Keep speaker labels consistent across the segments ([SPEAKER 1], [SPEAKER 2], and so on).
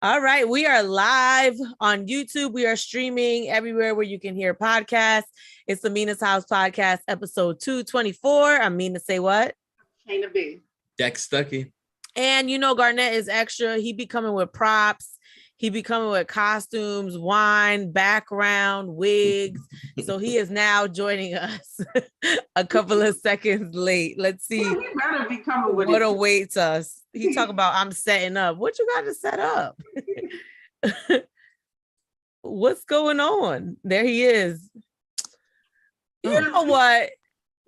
[SPEAKER 1] All right, we are live on YouTube. We are streaming everywhere where you can hear podcasts. It's the Mina's House Podcast, episode 224. I'm Mina SayWhat.
[SPEAKER 2] Shana B.
[SPEAKER 3] Stuckey.
[SPEAKER 1] And you know, Garnett is extra. He be coming with props. He be coming with costumes, wine, background, wigs. So he is now joining us a couple of seconds late. Let's see what awaits us. He talk about I'm setting up. What you got to set up? What's going on? There he is. You know what?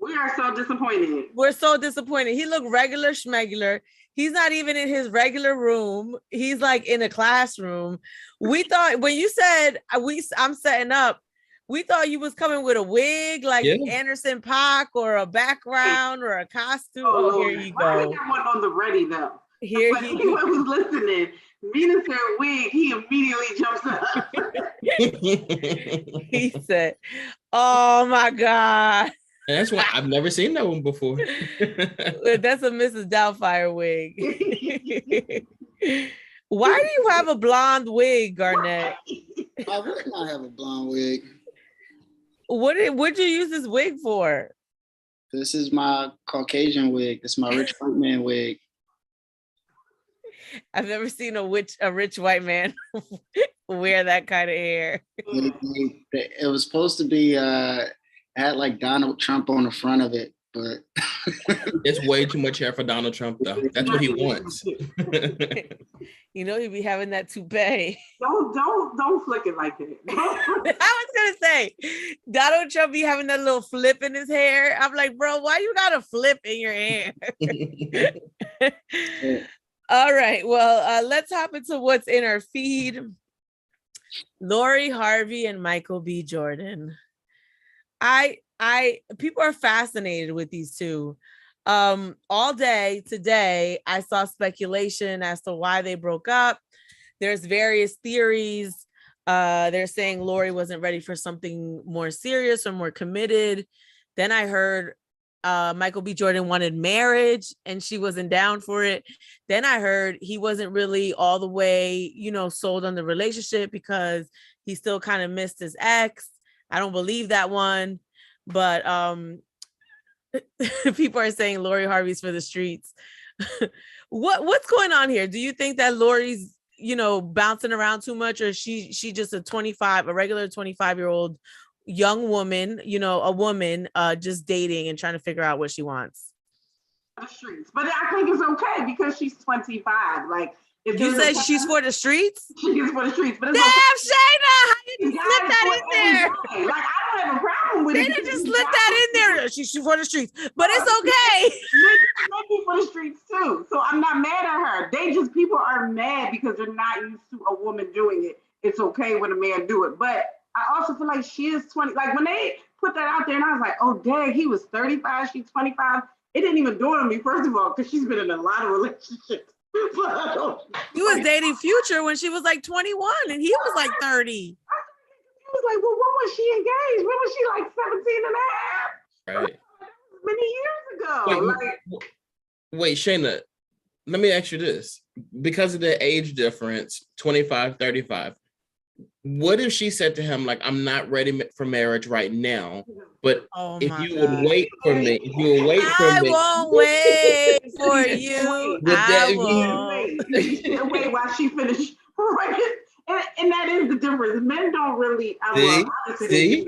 [SPEAKER 2] We are so disappointed.
[SPEAKER 1] We're so disappointed. He looked regular schmegular. He's not even in his regular room. He's like in a classroom. We thought when you said I'm setting up, we thought you was coming with a wig like Anderson .Paak or a background or a costume. Oh, here you go.
[SPEAKER 2] I got one on the ready though.
[SPEAKER 1] Here
[SPEAKER 2] but he was listening. Mina said wig, he immediately jumps up.
[SPEAKER 1] He said, "Oh my God."
[SPEAKER 3] And that's why I've never seen that one before.
[SPEAKER 1] That's a Mrs. Doubtfire wig. Why do you have a blonde wig, Garnett?
[SPEAKER 4] I would not have a blonde wig.
[SPEAKER 1] What'd you use this wig for?
[SPEAKER 4] This is my Caucasian wig. This is my rich white man wig.
[SPEAKER 1] I've never seen a rich white man wear that kind of hair.
[SPEAKER 4] It was supposed to be had like Donald Trump on the front of it, but
[SPEAKER 3] it's way too much hair for Donald Trump though. That's what he wants.
[SPEAKER 1] You know, he'd be having that toupee.
[SPEAKER 2] Don't flick it like that.
[SPEAKER 1] I was gonna say Donald Trump be having that little flip in his hair. I'm like, bro, why you got a flip in your hair? All right, well, let's hop into what's in our feed. Lori Harvey and Michael B. Jordan. People are fascinated with these two. All day today, I saw speculation as to why they broke up. There's various theories. They're saying Lori wasn't ready for something more serious or more committed. Then I heard Michael B. Jordan wanted marriage and she wasn't down for it. Then I heard he wasn't really all the way, sold on the relationship because he still kind of missed his ex. I don't believe that one, but people are saying Lori Harvey's for the streets. What's going on here? Do you think that Lori's, bouncing around too much, or she just a regular 25-year-old young woman, a woman just dating and trying to figure out what she wants?
[SPEAKER 2] The streets, but I think it's okay because she's 25. Like.
[SPEAKER 1] You said she's for the streets?
[SPEAKER 2] She is for the streets. But
[SPEAKER 1] it's Shayna! How you slip that in there?
[SPEAKER 2] Like, I don't have a problem with it.
[SPEAKER 1] They just slip that in there. She's for the streets. But it's okay.
[SPEAKER 2] Maybe for the streets too. So I'm not mad at her. People are mad because they're not used to a woman doing it. It's okay when a man do it. But I also feel like she is 20. Like when they put that out there and I was like, oh, dang, he was 35, she's 25. It didn't even dawn on me, first of all, because she's been in a lot of relationships.
[SPEAKER 1] He was dating Future when she was like 21 and he was like 30.
[SPEAKER 2] He was like, well, when was she engaged? When was she like 17 and a half?
[SPEAKER 3] Right.
[SPEAKER 2] Many years ago.
[SPEAKER 3] Wait, Shayna, let me ask you this. Because of the age difference, 25, 35, what if she said to him, like, I'm not ready for marriage right now, but if you would wait for me,
[SPEAKER 1] I won't wait for you. I won't
[SPEAKER 2] wait while she finished. Right? And that is the difference. Men don't really, they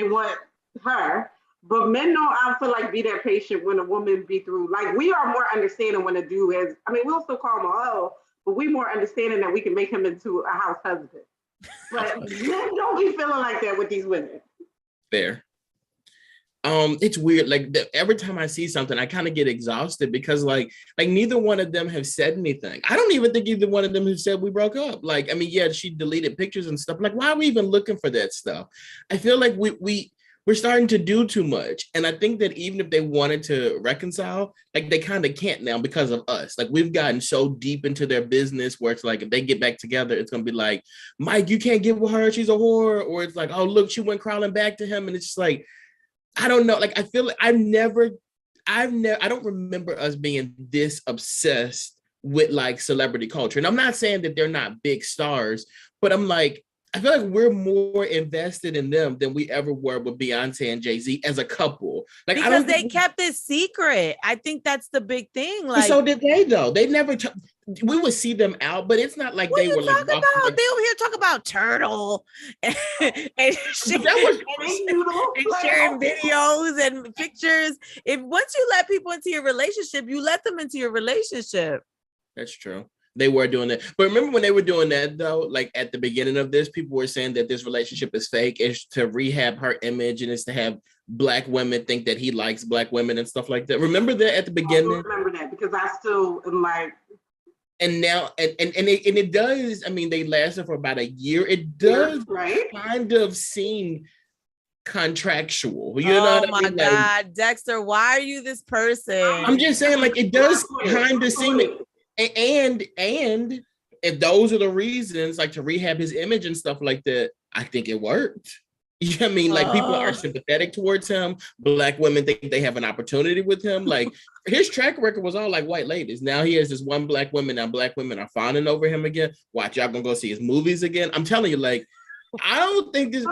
[SPEAKER 2] want her, but men don't, I feel like, be that patient when a woman be through. Like, we are more understanding when a dude is, we'll still call him a hoe, but we more understanding that we can make him into a house husband. But men don't be feeling like that with these women.
[SPEAKER 3] Fair. It's weird. Like every time I see something, I kind of get exhausted because like neither one of them have said anything. I don't even think either one of them have said we broke up. Like, she deleted pictures and stuff. Like, why are we even looking for that stuff? I feel like we're starting to do too much. And I think that even if they wanted to reconcile, like they kind of can't now because of us. Like we've gotten so deep into their business where it's like, if they get back together, it's going to be like, Mike, you can't get with her. She's a whore. Or it's like, oh, look, she went crawling back to him. And it's just like, I don't know. Like, I feel like I don't remember us being this obsessed with like celebrity culture. And I'm not saying that they're not big stars, but I'm like, I feel like we're more invested in them than we ever were with Beyonce and Jay-Z as a couple. Like,
[SPEAKER 1] because
[SPEAKER 3] I don't
[SPEAKER 1] they kept it secret. I think that's the big thing.
[SPEAKER 3] Like,
[SPEAKER 1] Like,
[SPEAKER 3] so did they though. They never. We would see them out, but it's not like
[SPEAKER 1] what
[SPEAKER 3] they
[SPEAKER 1] you
[SPEAKER 3] were
[SPEAKER 1] talking
[SPEAKER 3] like.
[SPEAKER 1] about?
[SPEAKER 3] Like,
[SPEAKER 1] they over here talk about Turtle and, and sharing videos and pictures. If once you let people into your relationship, you let them into your relationship.
[SPEAKER 3] That's true. They were doing that. But remember when they were doing that though, like at the beginning of this, people were saying that this relationship is fake. It's to rehab her image and it's to have Black women think that he likes Black women and stuff like that. Remember that at the beginning?
[SPEAKER 2] I remember that because I still am like.
[SPEAKER 3] And now, and it does, I mean, they lasted for about a year. It does kind of seem contractual. You know what I mean?
[SPEAKER 1] Oh my God, like, Dexter, why are you this person?
[SPEAKER 3] I'm just saying, like, it does kind of seem it. And if those are the reasons, like to rehab his image and stuff like that, I think it worked. You know what I mean? Like people are sympathetic towards him. Black women think they have an opportunity with him. Like his track record was all like white ladies. Now he has this one Black woman. Now Black women are fawning over him again. Watch, y'all gonna go see his movies again. I'm telling you, like, I don't think this.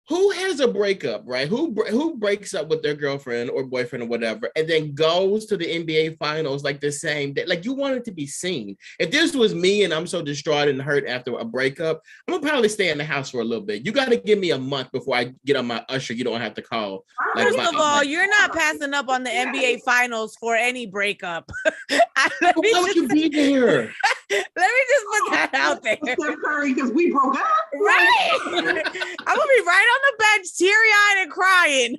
[SPEAKER 3] Who has a breakup, right? Who breaks up with their girlfriend or boyfriend or whatever, and then goes to the NBA finals like the same day? Like you want it to be seen. If this was me and I'm so distraught and hurt after a breakup, I'm gonna probably stay in the house for a little bit. You got to give me a month before I get on my Usher. You don't have to call.
[SPEAKER 1] Like, first of all, you're not passing up on the NBA finals for any breakup. Why
[SPEAKER 3] would you be there?
[SPEAKER 1] Let me just put that out there.
[SPEAKER 2] Because we broke up.
[SPEAKER 1] Right. I'm gonna be right on the bench, teary-eyed and crying.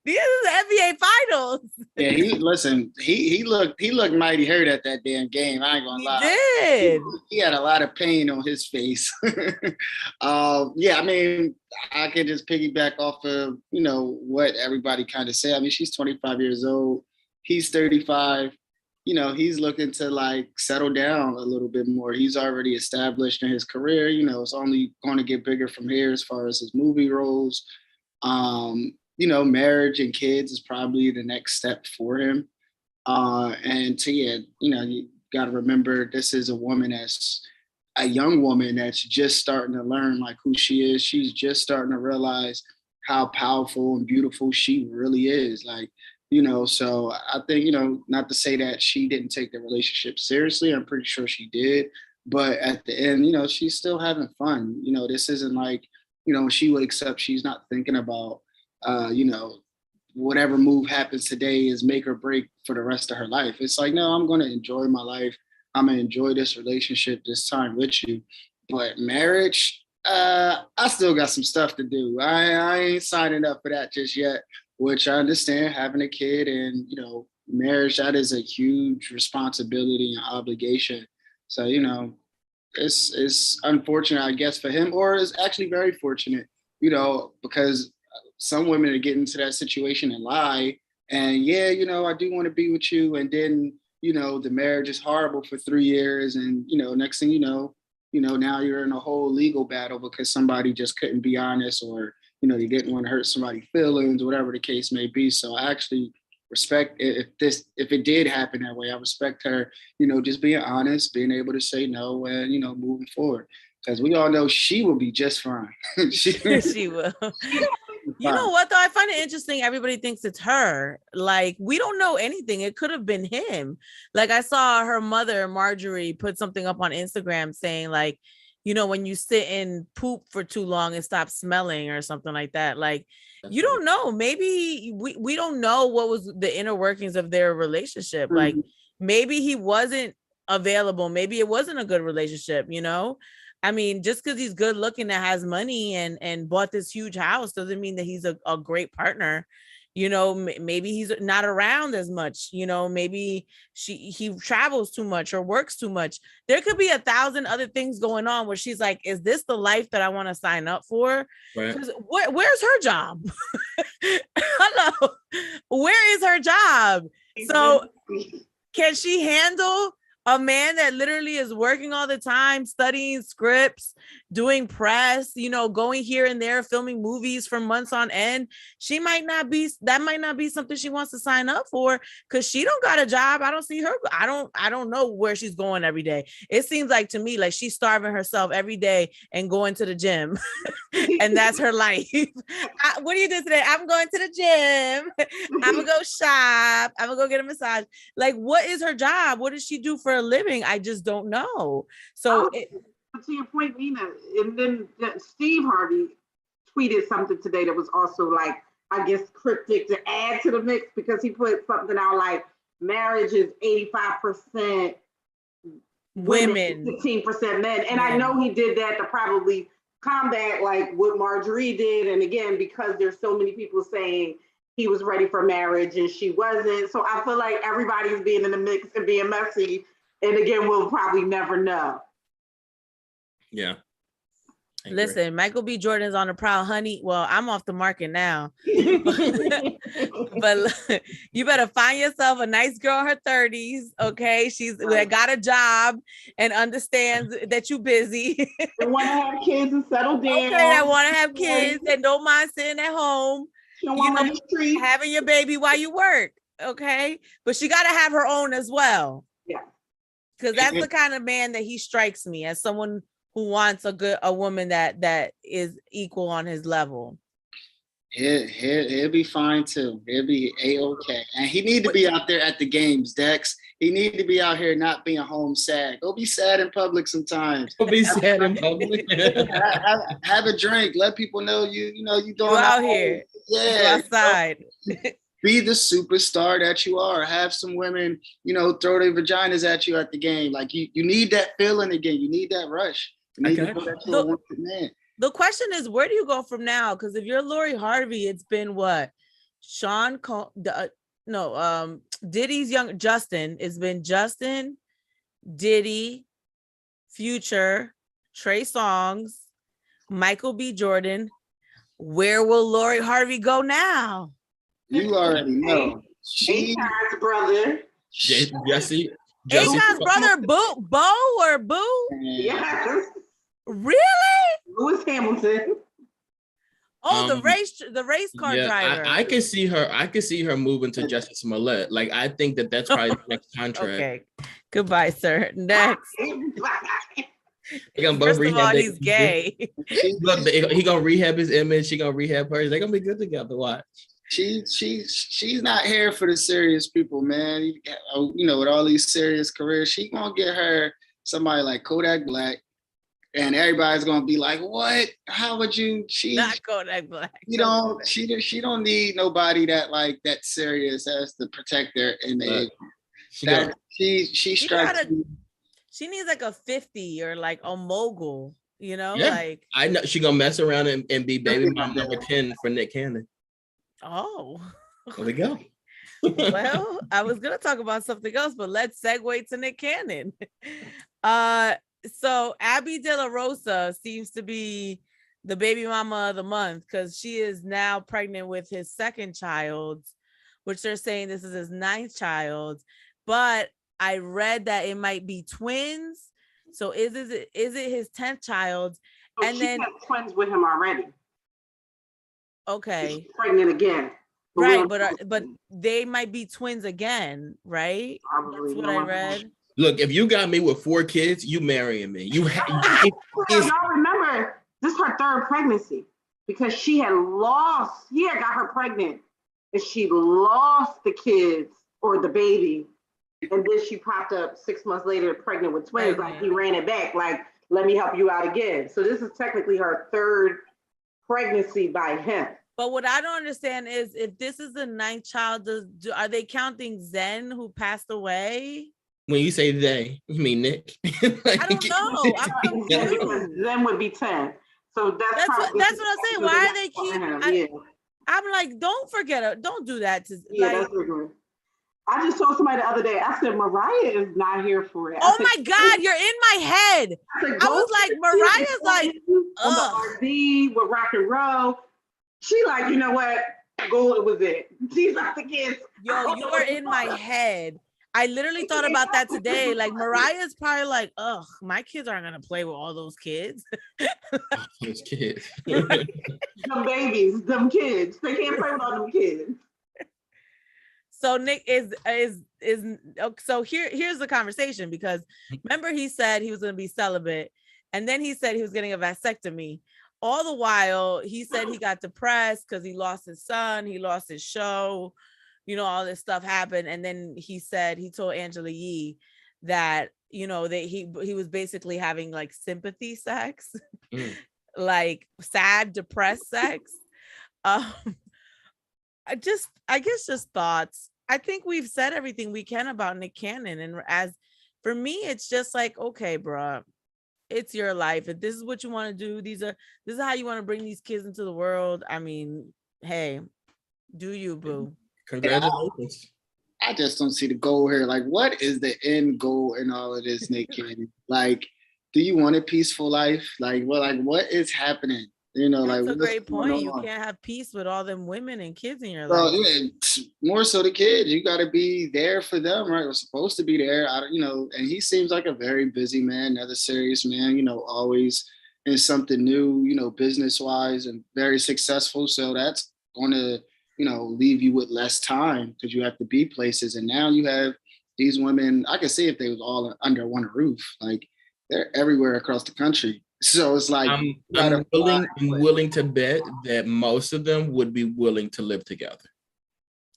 [SPEAKER 1] These are the NBA finals.
[SPEAKER 4] Yeah, he looked mighty hurt at that damn game. I ain't gonna lie.
[SPEAKER 1] He did.
[SPEAKER 4] He had a lot of pain on his face. Yeah, I mean, I could just piggyback off of, what everybody kind of said. I mean, she's 25 years old. He's 35. He's looking to like settle down a little bit more. He's already established in his career. It's only going to get bigger from here as far as his movie roles. Marriage and kids is probably the next step for him. You got to remember this is a young woman that's just starting to learn like who she is. She's just starting to realize how powerful and beautiful she really is. Like, so I think, not to say that she didn't take the relationship seriously. I'm pretty sure she did. But at the end, she's still having fun. This isn't like, she wakes up, she's not thinking about, whatever move happens today is make or break for the rest of her life. It's like, no, I'm going to enjoy my life. I'm going to enjoy this relationship, this time with you. But marriage, I still got some stuff to do. I ain't signing up for that just yet. Which I understand, having a kid and, marriage, that is a huge responsibility and obligation. So, it's unfortunate, I guess, for him, or it's actually very fortunate, because some women are getting into that situation and lie. And yeah, I do want to be with you. And then, the marriage is horrible for 3 years. And, next thing you know, now you're in a whole legal battle because somebody just couldn't be honest or, you didn't want to hurt somebody's feelings, whatever the case may be. So I actually respect if it did happen that way. I respect her, just being honest, being able to say no, and moving forward. Because we all know she will be just fine.
[SPEAKER 1] She will. You know what though? I find it interesting. Everybody thinks it's her. Like we don't know anything. It could have been him. Like I saw her mother, Marjorie, put something up on Instagram saying like, when you sit and poop for too long and stop smelling or something like that. Like, you don't know. Maybe we don't know what was the inner workings of their relationship. Mm-hmm. Like, maybe he wasn't available. Maybe it wasn't a good relationship, I mean, just because he's good looking and has money and bought this huge house doesn't mean that he's a great partner. Maybe he's not around as much, maybe he travels too much or works too much. There could be 1,000 other things going on where she's like, is this the life that I want to sign up for? Right. Where's her job? Hello. Where is her job? So can she handle A man that literally is working all the time, studying scripts, doing press, going here and there, filming movies for months on end. That might not be something she wants to sign up for because she don't got a job. I don't see her. I don't know where she's going every day. It seems like to me, like she's starving herself every day and going to the gym. And that's her life. What do you do today? I'm going to the gym. I'm gonna go shop. I'm gonna go get a massage. Like, what is her job? What does she do for a living? I just don't know. So
[SPEAKER 2] to your point, Mina, and then Steve Harvey tweeted something today that was also like, I guess, cryptic to add to the mix because he put something out like marriage is 85% women, 15% men. And I know he did that to probably combat like what Marjorie did. And again, because there's so many people saying he was ready for marriage and she wasn't. So I feel like everybody's being in the mix and being messy. And again, we'll probably never know.
[SPEAKER 3] Yeah.
[SPEAKER 1] Listen, Michael B. Jordan's on the prowl, honey. Well, I'm off the market now. But you better find yourself a nice girl in her 30s, okay? She's got a job and understands that you're busy.
[SPEAKER 2] They want to have kids and settle down.
[SPEAKER 1] Okay, that want to have kids and don't mind sitting at home, having your baby while you work, okay? But she got to have her own as well.
[SPEAKER 2] Yeah.
[SPEAKER 1] Because that's the kind of man that he strikes me as someone who wants a woman that is equal on his level.
[SPEAKER 4] He'll be fine too. He'll be A-okay. And he need to be out there at the games, Dex. He need to be out here not being home sad. Go be sad in public sometimes.
[SPEAKER 3] Go be sad in public.
[SPEAKER 4] have a drink. Let people know you doing
[SPEAKER 1] out here.
[SPEAKER 4] Yeah.
[SPEAKER 1] Go outside.
[SPEAKER 4] Be the superstar that you are. Have some women, throw their vaginas at you at the game. Like you need that feeling again. You need that rush. You need to know that you're a wanted man.
[SPEAKER 1] The question is, where do you go from now? Because if you're Lori Harvey, it's been what? Diddy's young Justin. It's been Justin, Diddy, Future, Trey Songz, Michael B. Jordan. Where will Lori Harvey go now?
[SPEAKER 4] You already know.
[SPEAKER 2] Akon's brother.
[SPEAKER 3] Jesse.
[SPEAKER 1] Akon's brother, Bo or Boo?
[SPEAKER 2] Yes.
[SPEAKER 1] Really?
[SPEAKER 2] Lewis Hamilton.
[SPEAKER 1] Oh, the race car driver.
[SPEAKER 3] I could see her moving to Justin Smollett. Like, I think that's probably the next contract.
[SPEAKER 1] Okay. Goodbye, sir. Next.
[SPEAKER 3] First
[SPEAKER 1] of all, he's gay.
[SPEAKER 3] Look, he gonna rehab his image. She gonna rehab hers. They're gonna be good together. Watch.
[SPEAKER 4] She's not here for the serious people, man. With all these serious careers, she gonna get her somebody like Kodak Black. And everybody's gonna be like, "What? How would you?" She
[SPEAKER 1] not Kodak Black.
[SPEAKER 4] She don't need nobody that serious as to protect her. And she strikes.
[SPEAKER 1] She needs like a 50 or like a mogul.
[SPEAKER 3] Yeah.
[SPEAKER 1] Like
[SPEAKER 3] I know she gonna mess around and be baby mom number 10 for Nick Cannon.
[SPEAKER 1] Oh,
[SPEAKER 3] there we go.
[SPEAKER 1] Well, I was gonna talk about something else, but let's segue to Nick Cannon. So Abby De La Rosa seems to be the baby mama of the month because she is now pregnant with his second child, which they're saying this is his 9th child. But I read that it might be twins. So is it his 10th child?
[SPEAKER 2] So
[SPEAKER 1] and
[SPEAKER 2] she
[SPEAKER 1] then
[SPEAKER 2] had twins with him already.
[SPEAKER 1] Okay.
[SPEAKER 2] She's pregnant again.
[SPEAKER 1] Right, but they might be twins again, right?
[SPEAKER 2] Probably.
[SPEAKER 1] That's what I read.
[SPEAKER 3] Look, if you got me with 4 kids, you marrying me. Y'all
[SPEAKER 2] remember, this is her 3rd pregnancy because he had got her pregnant and she lost the kids or the baby. And then she popped up 6 months later pregnant with twins. Like he ran it back, like, let me help you out again. So this is technically her 3rd pregnancy by him.
[SPEAKER 1] But what I don't understand is if this is the 9th child, are they counting Zen who passed away?
[SPEAKER 3] When you say they, you mean Nick?
[SPEAKER 1] I don't know. I'm confused.
[SPEAKER 2] Zen would be 10. So that's
[SPEAKER 1] what I'm saying. Why are they keeping? I'm like, don't forget it. Don't do that to.
[SPEAKER 2] That's rigorous. I just told somebody the other day. I said Mariah is not here for it.
[SPEAKER 1] My God, you're in my head. I was like, Mariah's like
[SPEAKER 2] on the R&B with rock and roll. She like, you know what? Go with it. She's not the kids.
[SPEAKER 1] Yo, you are in my head. I literally thought about that today. Like Mariah's probably like, ugh, my kids aren't gonna play with all those kids.
[SPEAKER 3] Those kids.
[SPEAKER 2] Them babies, them kids. They can't play with all them kids.
[SPEAKER 1] So Nick is so here's the conversation, because remember he said he was gonna be celibate, and then he said he was getting a vasectomy. All the while he said he got depressed because he lost his son, he lost his show, you know, all this stuff happened. And then he said, he told Angela Yee that, you know, that he was basically having like sympathy sex, like sad, depressed sex. I guess just thoughts. I think we've said everything we can about Nick Cannon. And as for me, it's just like, okay, bro, it's your life. If this is what you want to do, this is how you want to bring these kids into the world. I mean, hey, do you, boo?
[SPEAKER 3] Congratulations.
[SPEAKER 4] I just don't see the goal here. Like, what is the end goal in all of this, Nick Cannon? Like, do you want a peaceful life? Like, what is happening? You know,
[SPEAKER 1] that's
[SPEAKER 4] like,
[SPEAKER 1] a great point. You can't have peace with all them women and kids in your
[SPEAKER 4] life.
[SPEAKER 1] Yeah,
[SPEAKER 4] more so the kids. You got to be there for them, right? We're supposed to be there. You know, and he seems like a very busy man, another serious man. You know, always in something new. You know, business wise, and very successful. So that's going to, you know, leave you with less time because you have to be places. And now you have these women. I can see if they was all under one roof, like they're everywhere across the country. So it's like
[SPEAKER 3] I'm willing to bet that most of them would be willing to live together.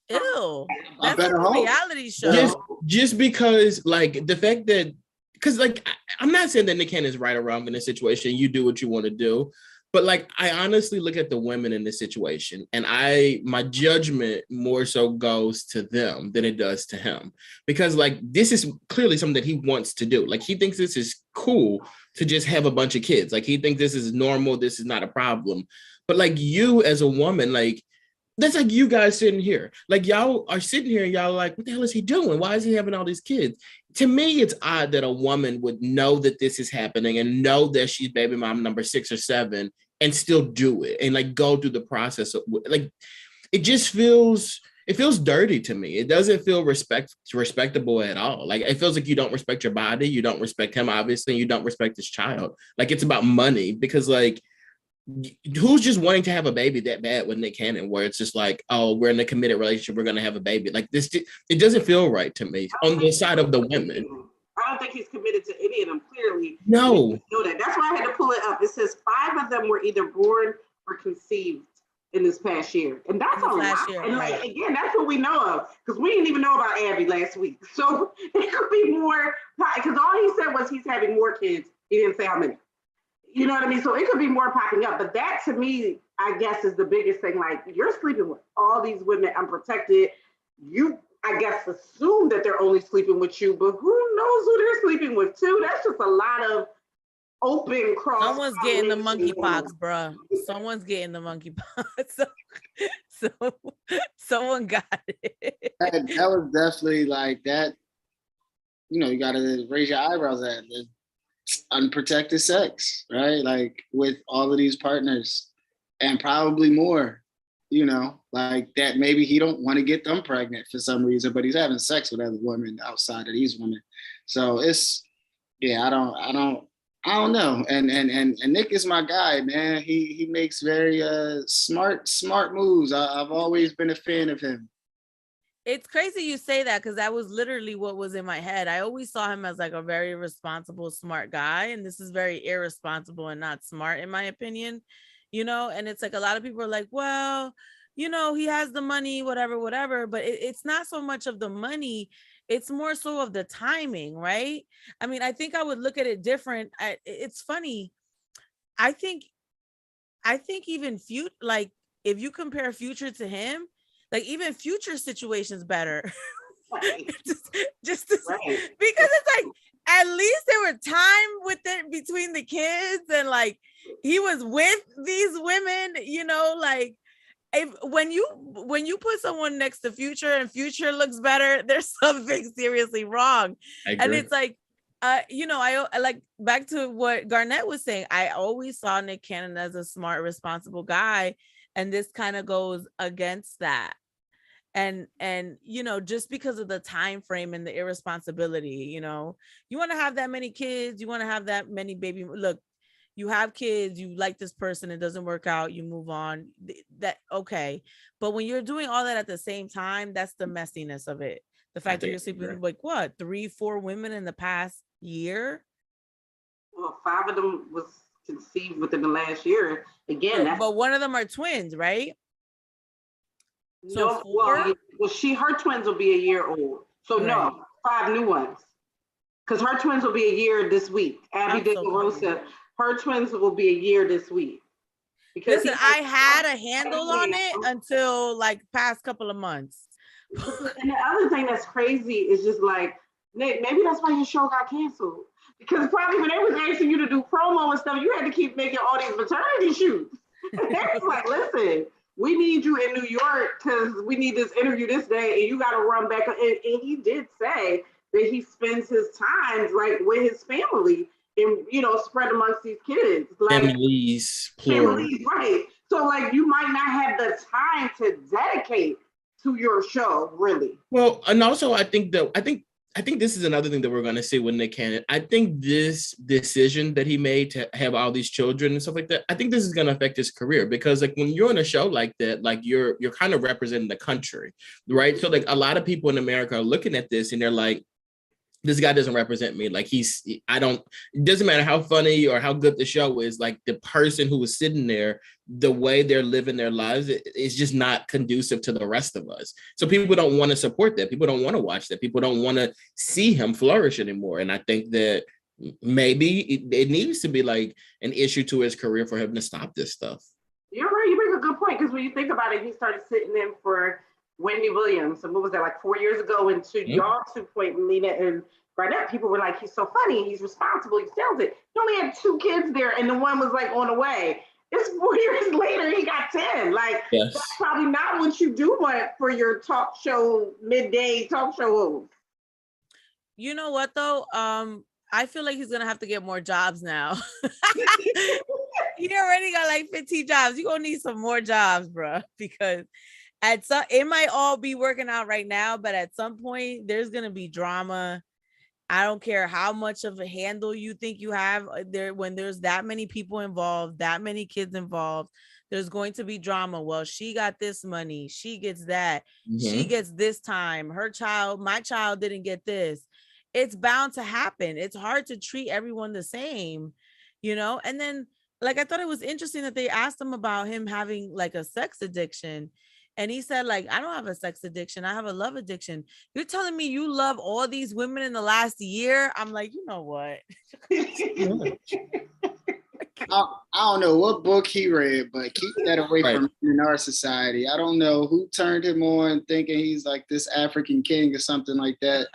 [SPEAKER 1] Ew, that's like a reality show.
[SPEAKER 3] Just because, like, the fact that, because, like, I'm not saying that Nick Cannon is right or wrong in this situation. You do what you want to do. But, like, I honestly look at the women in this situation, and my judgment more so goes to them than it does to him. Because, like, this is clearly something that he wants to do. Like, he thinks this is cool to just have a bunch of kids. Like, he thinks this is normal. This is not a problem. But, like, you as a woman, like, that's like you guys sitting here. Like, y'all are sitting here and y'all are like, what the hell is he doing? Why is he having all these kids? To me, it's odd that a woman would know that this is happening and know that she's baby mom number 6 or 7 and still do it and like go through the process of, like, it just feels dirty to me. It doesn't feel respectable at all. Like, it feels like you don't respect your body, you don't respect him, obviously, and you don't respect his child. Like, it's about money, because, like, who's just wanting to have a baby that bad with Nick Cannon, where it's just like, oh, we're in a committed relationship, we're going to have a baby. Like, this, it doesn't feel right to me on the side of the women.
[SPEAKER 2] I don't think he's committed to any of them, clearly.
[SPEAKER 3] No.
[SPEAKER 2] Know that. That's why I had to pull it up. It says 5 of them were either born or conceived in this past year. And that's a lot. And like, again, that's what we know of, because we didn't even know about Abby last week. So it could be more, because all he said was he's having more kids. He didn't say how many. You know what I mean? So it could be more popping up. But that, to me, I guess, is the biggest thing. Like, you're sleeping with all these women unprotected. You, I guess, assume that they're only sleeping with you, but who knows who they're sleeping with too? That's just a lot of open cross.
[SPEAKER 1] Someone's getting the monkeypox, bro. Someone's getting the monkeypox. So someone got it.
[SPEAKER 4] That was definitely like that. You know, you got to raise your eyebrows at it. Unprotected sex, right? Like, with all of these partners, and probably more. You know, like that. Maybe he don't want to get them pregnant for some reason, but he's having sex with other women outside of these women. So it's, yeah, I don't know. And Nick is my guy, man. He makes very smart moves. I've always been a fan of him.
[SPEAKER 1] It's crazy you say that, because that was literally what was in my head. I always saw him as like a very responsible, smart guy, and this is very irresponsible and not smart, in my opinion. You know, and it's like a lot of people are like, well, you know, he has the money, whatever, but it's not so much of the money. It's more so of the timing, right? I mean, I think I would look at it different. It's funny. I think even like, if you compare Future to him, like, even Future situation's better.
[SPEAKER 2] Right.
[SPEAKER 1] just right. Because it's like, at least there were time with it between the kids, and like, he was with these women, you know, like, when you put someone next to Future and Future looks better, there's something seriously wrong. And it's like, you know, I like, back to what Garnett was saying, I always saw Nick Cannon as a smart, responsible guy, and this kind of goes against that. And just because of the time frame and the irresponsibility, you want to have that many kids, you want to have that many baby. Look, you have kids, you like this person, it doesn't work out, you move on. That okay. But when you're doing all that at the same time, that's the messiness of it. The fact that you're sleeping with like what, 3-4 women in the past year?
[SPEAKER 2] Well, 5 of them was conceived within the last year. Again,
[SPEAKER 1] but one of them are twins, right?
[SPEAKER 2] So no, her twins will be a year old. So right. No, 5 new ones. Because her twins will be a year this week. Abby De La Rosa, her twins will be a year this week.
[SPEAKER 1] Because listen, I had a handle on it until like past couple of months.
[SPEAKER 2] And the other thing that's crazy is just like, Nick, maybe that's why your show got canceled. Because probably when they was asking you to do promo and stuff, you had to keep making all these maternity shoots. And they was like, listen, we need you in New York because we need this interview this day and you got to run back. And he did say that he spends his time like with his family and, spread amongst these kids. Like,
[SPEAKER 3] families, plural.
[SPEAKER 2] Right. So like you might not have the time to dedicate to your show, really.
[SPEAKER 3] Well, and also I think this is another thing that we're going to see with Nick Cannon. I think this decision that he made to have all these children and stuff like that, I think this is going to affect his career because like when you're on a show like that, like you're kind of representing the country, right? So like a lot of people in America are looking at this and they're like, this guy doesn't represent me. Like it doesn't matter how funny or how good the show is, like the person who was sitting there, the way they're living their lives, it's just not conducive to the rest of us. So people don't want to support that. People don't want to watch that. People don't want to see him flourish anymore. And I think that maybe it needs to be like an issue to his career for him to stop this stuff.
[SPEAKER 2] You're right. You make a good point because when you think about it, he started sitting in for Wendy Williams. And what was that, like 4 years ago? And to y'all 2 point, Mina and Garnett, people were like, he's so funny, he's responsible, he sells it. He only had 2 kids there, and the one was like on the way. It's 4 years later, he got 10. Like, yes. That's probably not what you do want for your talk show, midday talk show host.
[SPEAKER 1] You know what, though? I feel like he's going to have to get more jobs now. He already got like 15 jobs. You're going to need some more jobs, bro, because it might all be working out right now, but at some point, there's going to be drama. I don't care how much of a handle you think you have there. When there's that many people involved, that many kids involved, there's going to be drama. Well, she got this money. She gets that. Mm-hmm. She gets this time. My child didn't get this. It's bound to happen. It's hard to treat everyone the same, And then, like, I thought it was interesting that they asked him about him having like a sex addiction. And he said, like, I don't have a sex addiction. I have a love addiction. You're telling me you love all these women in the last year? I'm like, you know what?
[SPEAKER 4] I don't know what book he read, but keep that away from in our society. I don't know who turned him on thinking he's like this African king or something like that,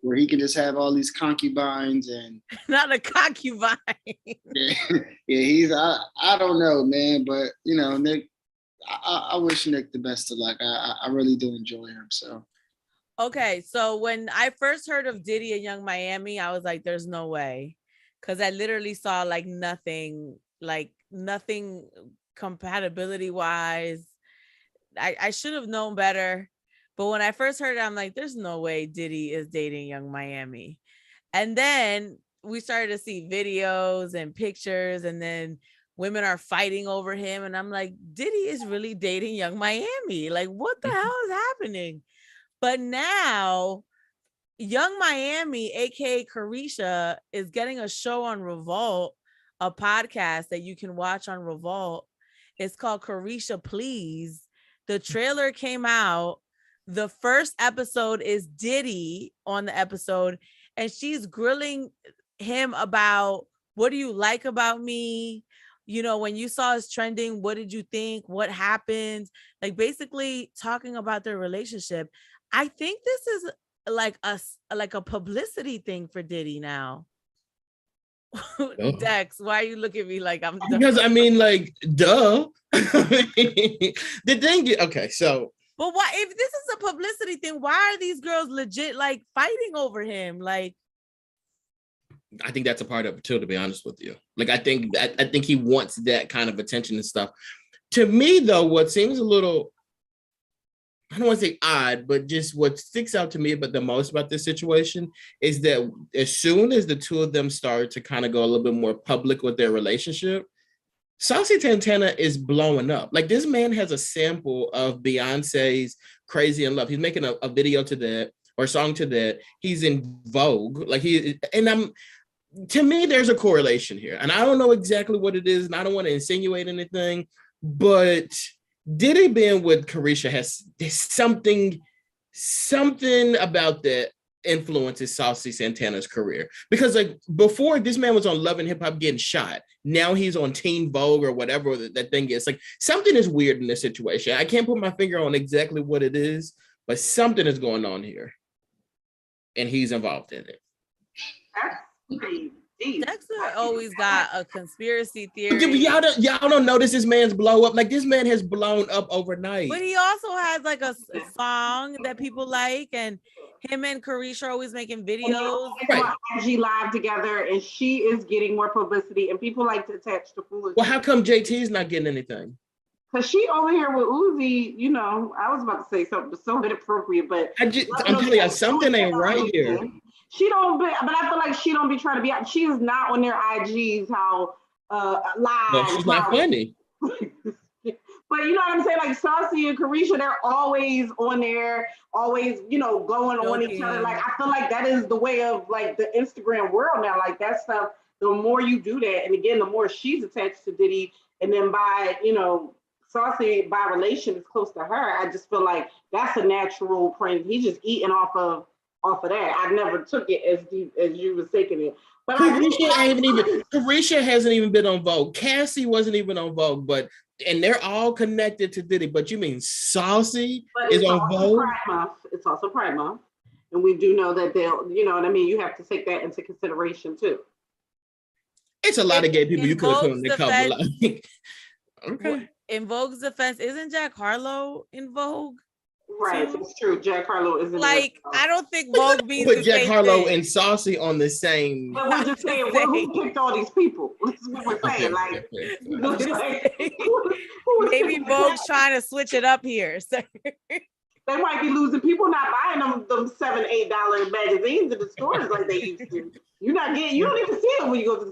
[SPEAKER 4] where he can just have all these concubines and
[SPEAKER 1] not a concubine.
[SPEAKER 4] He's I don't know, man, but Nick. I wish Nick the best of luck. I really do enjoy him. So,
[SPEAKER 1] okay. So when I first heard of Diddy and Young Miami, I was like, "There's no way," because I literally saw like nothing compatibility wise. I should have known better, but when I first heard it, I'm like, "There's no way Diddy is dating Young Miami," and then we started to see videos and pictures, and then women are fighting over him. And I'm like, Diddy is really dating Young Miami. Like, what the hell is happening? But now Young Miami, aka Carisha, is getting a show on Revolt, a podcast that you can watch on Revolt. It's called Carisha Please. The trailer came out. The first episode is Diddy on the episode, and she's grilling him about, what do you like about me? When you saw us trending, what did you think? What happened? Like, basically talking about their relationship. I think this is like a publicity thing for Diddy now. Oh. Dex, why are you looking at me like I'm dumb?
[SPEAKER 3] Because I mean, like, duh. The thing, okay, so.
[SPEAKER 1] But why, if this is a publicity thing, why are these girls legit like fighting over him? Like,
[SPEAKER 3] I think that's a part of it too, to be honest with you. Like, I think he wants that kind of attention and stuff. To me, though, what seems a little I don't want to say odd, but just what sticks out to me but the most about this situation is that as soon as the two of them start to kind of go a little bit more public with their relationship, Saucy Santana is blowing up. Like, this man has a sample of Beyonce's Crazy in Love. He's making a video to that or a song to that. He's in Vogue. Like, to me, there's a correlation here. And I don't know exactly what it is, and I don't want to insinuate anything, but Diddy being with Carisha there's something about that influences Saucy Santana's career. Because like before, this man was on Love and Hip Hop getting shot. Now he's on Teen Vogue or whatever that thing is. Like, something is weird in this situation. I can't put my finger on exactly what it is, but something is going on here. And he's involved in it.
[SPEAKER 1] Dexter always got a conspiracy theory.
[SPEAKER 3] Y'all don't notice this man's blow up. Like, this man has blown up overnight.
[SPEAKER 1] But he also has like a song that people like, and him and Carisha are always making videos.
[SPEAKER 2] Right. IG live together, and she is getting more publicity, and people like to attach to foolishness.
[SPEAKER 3] Well, how come JT's not getting anything?
[SPEAKER 2] Because she over here with Uzi, you know, I was about to say something so inappropriate, but
[SPEAKER 3] I'm telling you, something ain't right here.
[SPEAKER 2] She don't, but I feel like she don't be trying to be out. She is not on their IGs how live.
[SPEAKER 3] No, she's not funny.
[SPEAKER 2] But you know what I'm saying? Like Saucy and Carisha, they're always on there, always, you know, going on each other. Like, I feel like that is the way of like the Instagram world now. Like, that stuff, the more you do that, and again, the more she's attached to Diddy, and then by, you know, Saucy by relation is close to her, I just feel like that's a natural friend. He's just eating off of that. I never took it as deep as you was taking it. But
[SPEAKER 3] Carisha hasn't even been on Vogue. Cassie wasn't even on Vogue, and they're all connected to Diddy. But you mean Saucy is on Vogue?
[SPEAKER 2] It's also Pride Month. And we do know that they'll, you know what I mean? You have to take that into consideration too.
[SPEAKER 3] It's a lot of gay people you could have put on the cover. Like, okay.
[SPEAKER 1] In Vogue's defense, isn't Jack Harlow in Vogue?
[SPEAKER 2] Right, it's true. Jack Harlow isn't
[SPEAKER 1] like, I don't think Vogue means
[SPEAKER 3] put Jack Harlow and Saucy on the same.
[SPEAKER 2] But we're just saying, who picked all these people? That's what we're saying.
[SPEAKER 1] Maybe Vogue's trying to switch it up here. So.
[SPEAKER 2] They might be losing people not buying them $7-8 magazines in the stores like they used to. You don't even see them when you go to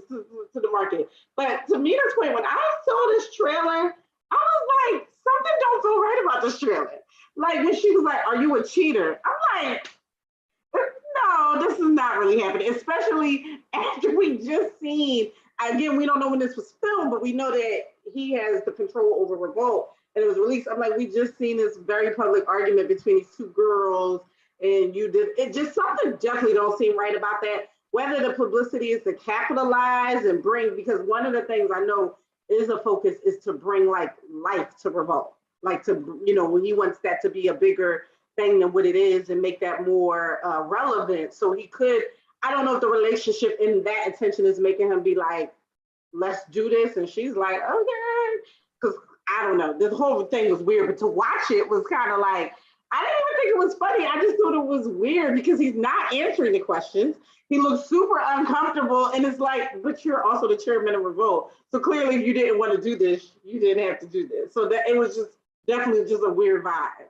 [SPEAKER 2] the market. But to Mina's point, when I saw this trailer, I was like, something don't feel right about this trailer. Like, when she was like, "Are you a cheater?" I'm like, no, this is not really happening, especially after we just seen, again, we don't know when this was filmed, but we know that he has the control over Revolt, and it was released. I'm like, we just seen this very public argument between these two girls, and it just, something definitely don't seem right about that. Whether the publicity is to capitalize and bring, because one of the things I know is a focus is to bring like life to Revolt. Like, to, you know, when he wants that to be a bigger thing than what it is and make that more relevant. So he could, I don't know if the relationship in that intention is making him be like, let's do this. And she's like, okay. Because I don't know, the whole thing was weird, but to watch it was kind of like, I didn't even think it was funny. I just thought it was weird because he's not answering the questions. He looks super uncomfortable, and it's like, but you're also the chairman of Revolt. So clearly, if you didn't want to do this, you didn't have to do this. So that it was just definitely just a weird vibe.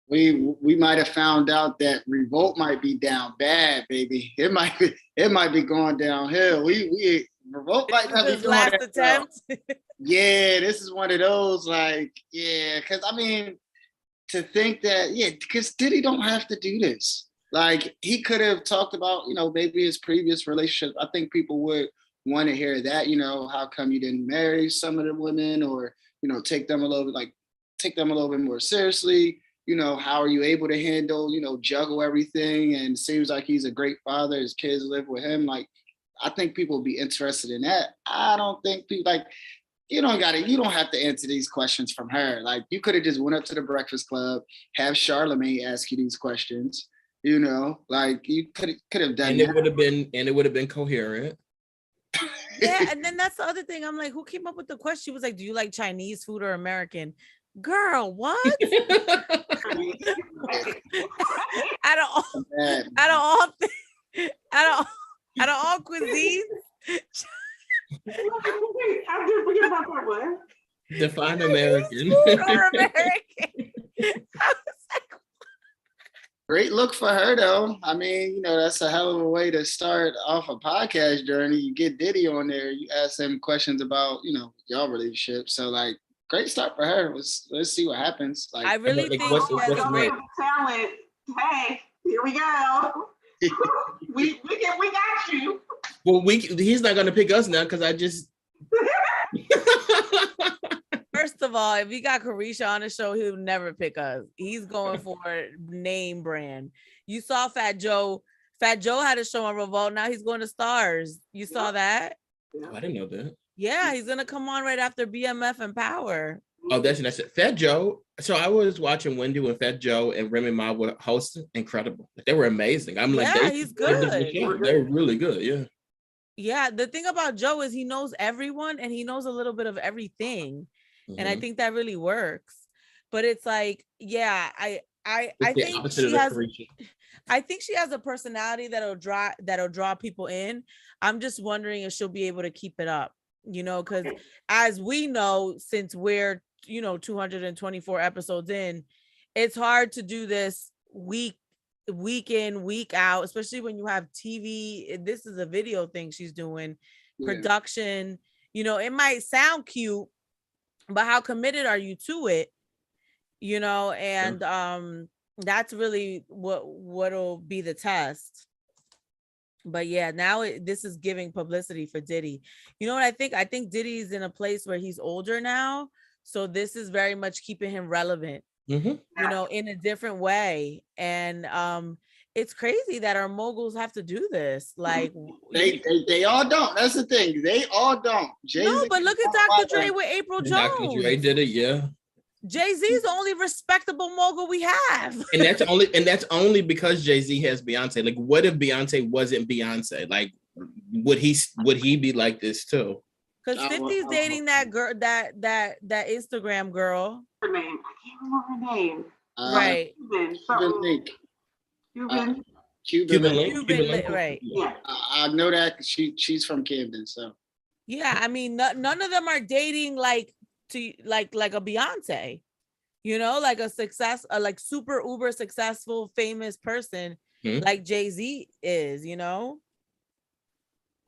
[SPEAKER 4] We might have found out that Revolt might be down bad, baby. It might be going downhill. Revolt might not be going last attempt. Yeah, this is one of those, like, yeah, because I mean, to think that, yeah, because Diddy don't have to do this. Like, he could have talked about, you know, maybe his previous relationship. I think people would want to hear that, you know, how come you didn't marry some of the women, or, you know, take them a little bit more seriously. You know, how are you able to handle, you know, juggle everything? And seems like he's a great father. His kids live with him. Like, I think people would be interested in that. I don't think people, like, you don't have to answer these questions from her. Like, you could have just went up to the Breakfast Club, have Charlamagne ask you these questions. You know, like, you could have done.
[SPEAKER 3] And it would have been coherent.
[SPEAKER 1] Yeah, and then that's the other thing. I'm like, who came up with the question? She was like, "Do you like Chinese food or American?" Girl, what? out of all cuisines.
[SPEAKER 2] I did forget about that one.
[SPEAKER 3] Define American.
[SPEAKER 1] Food or American.
[SPEAKER 4] great look for her, though. I mean, that's a hell of a way to start off a podcast journey. You get Diddy on there, you ask him questions about, y'all relationship. So, like, great start for her. Let's see what happens. Like,
[SPEAKER 1] I really think she has a great
[SPEAKER 2] talent. Hey, here we go. we got you.
[SPEAKER 3] Well, he's not gonna pick us now because I just.
[SPEAKER 1] First of all, if he got Carisha on the show, he would never pick us. He's going for name brand. You saw Fat Joe. Fat Joe had a show on Revolt. Now he's going to Stars. You saw that?
[SPEAKER 3] Oh, I didn't know that.
[SPEAKER 1] Yeah, he's gonna come on right after BMF and Power.
[SPEAKER 3] Oh, that's it. Fat Joe. So I was watching Wendy when Fat Joe and Remy Ma were hosting. Incredible. They were amazing. I'm like,
[SPEAKER 1] yeah, he's good.
[SPEAKER 3] They're really good. Yeah.
[SPEAKER 1] Yeah. The thing about Joe is he knows everyone and he knows a little bit of everything. Mm-hmm. And I think that really works. But it's like, yeah, I think she has a personality that'll draw people in. I'm just wondering if she'll be able to keep it up, because as we know, since we're 224 episodes in, it's hard to do this week in, week out, especially when you have TV. This is a video thing she's doing, production. It might sound cute, but how committed are you to it? And that's really what'll be the test. But yeah, now this is giving publicity for Diddy. You know what I think? I think Diddy's in a place where he's older now. So this is very much keeping him relevant, in a different way. And it's crazy that our moguls have to do this. Like
[SPEAKER 4] they all don't. That's the thing. They all don't.
[SPEAKER 1] No, but look at Dr. Dre with April Jones.
[SPEAKER 3] Dr. Dre did it, yeah.
[SPEAKER 1] Jay-Z is the only respectable mogul we have.
[SPEAKER 3] And that's only because Jay-Z has Beyonce. Like, what if Beyonce wasn't Beyonce? Like, would he be like this too?
[SPEAKER 1] Because 50's dating that girl, that Instagram girl.
[SPEAKER 2] Her name. I can't remember her name.
[SPEAKER 1] Right.
[SPEAKER 4] Cuban
[SPEAKER 1] Link, right.
[SPEAKER 2] Yeah.
[SPEAKER 4] I know that she's from Camden, so.
[SPEAKER 1] Yeah, I mean, none of them are dating like a Beyonce, like a success, like super uber successful famous person like Jay-Z is,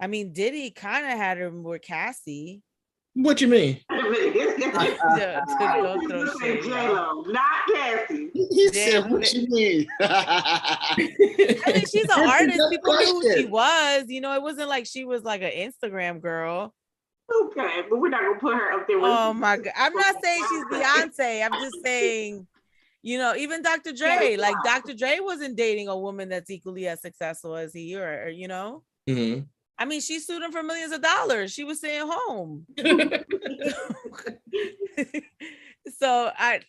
[SPEAKER 1] I mean, Diddy kind of had him with Cassie.
[SPEAKER 3] What you mean?
[SPEAKER 2] J-Lo, not Cassie.
[SPEAKER 4] He said, what you mean?
[SPEAKER 1] I mean, she's an artist. People knew who she was. It wasn't like she was like an Instagram girl.
[SPEAKER 2] Okay, but we're not gonna put her up there.
[SPEAKER 1] Oh my God. I'm not saying she's Beyonce. I'm just saying, even Dr. Dre, like Dr. Dre wasn't dating a woman that's equally as successful as he, or
[SPEAKER 3] Mm-hmm.
[SPEAKER 1] I mean, she sued him for millions of dollars. She was staying home. So I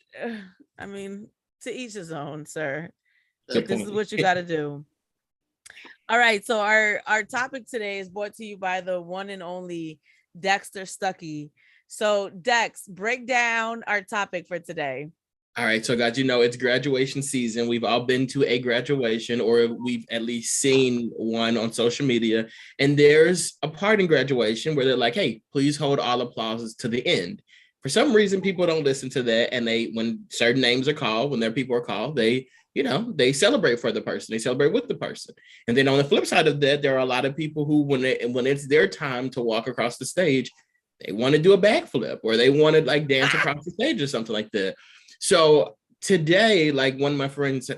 [SPEAKER 1] mean, to each his own, sir. This is what you got to do. All right. So our topic today is brought to you by the one and only Dexter Stuckey. So Dex, break down our topic for today.
[SPEAKER 3] All right, so guys, it's graduation season. We've all been to a graduation, or we've at least seen one on social media. And there's a part in graduation where they're like, hey, please hold all applauses to the end. For some reason, people don't listen to that. And when certain names are called, when their people are called, they celebrate for the person. They celebrate with the person. And then on the flip side of that, there are a lot of people who, when it's their time to walk across the stage, they want to do a backflip, or they want to like dance across the stage or something like that. So today, like one of my friends,